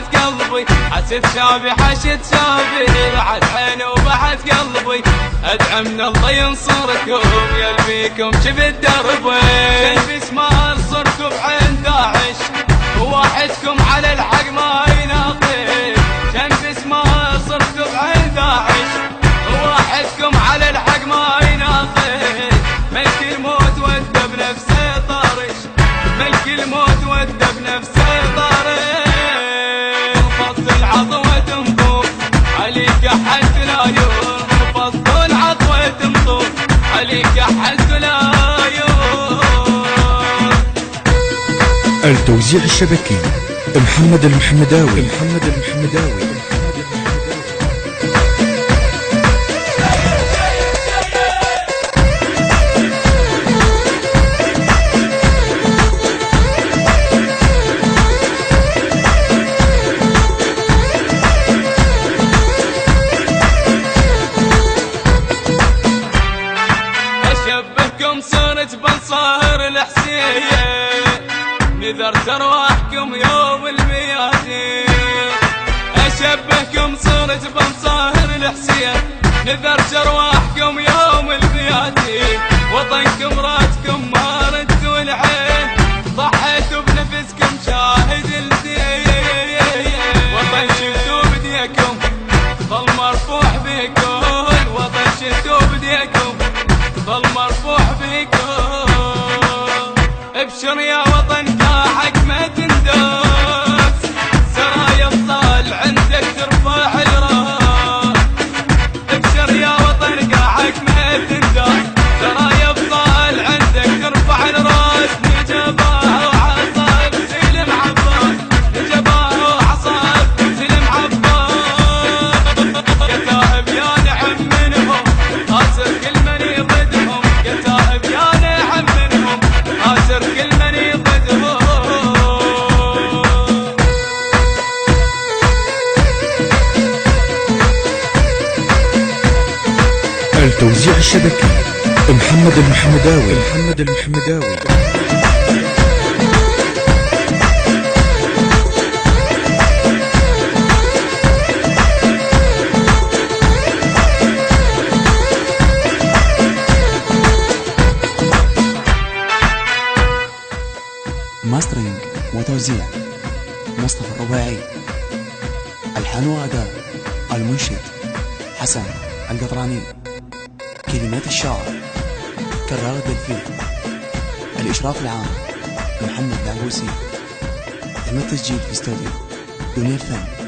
وبحث قلبي، حسيت شابي حشت شابي، بعد عيني وبحث قلبي، ادعى من الله ينصركم يلبيكم شبه دربي. تلبس ما انصركم عند داعش، وواحدكم على الحق ما يناقش. تلبس ما انصركم عند داعش، وواحدكم على الحق ما يناقش. ملك الموت ودى بنفسه طارش، ملك الموت ودى بنفسه طارش. فصل العضوة تنطوف عليك حد لا يوم، فصل العضوة تنطوف عليك حد لا يوم. التوزيع الشبكي محمد المحمداوي. أشبهكم صرت بنصاهر الحسين، نذرت ارواحكم يوم الميادين. أشبهكم صرت بنصاهر الحسين، نذرت ارواحكم يوم الميادين. وطنكم راتكم ما ردتوا العين، ضحيتوا بنفسكم شاهد الدين. وطن شلتوا بديكم ظل مرفوع بكم، وطن شلتوا بديكم ظل مرفوع بكم. ابشر يا وطن كاحك ما تندوس، سرايا الطال عندك ترفع الراس. ابشر يا وطن كاحك ما تندوس، سرايا الطال عندك ترفع الراس. نجباه وعصاب سلم عباس، نجباه وعصاب سلم عباس. كتائب يا نعم منهم خاسر كل من يضدهم، كتائب يا نعم منهم خاسر كل من يضدهم. التوزيع الشبكي محمد المحمداوي. ماسترينج وتوزيع مصطفى الرباعي. الحان واداء المنشد حسن القطراني. كلمات الشاعر كرار الدلفي. الإشراف العام محمد العبوسي. تم التسجيل في استوديو دنيا الفن.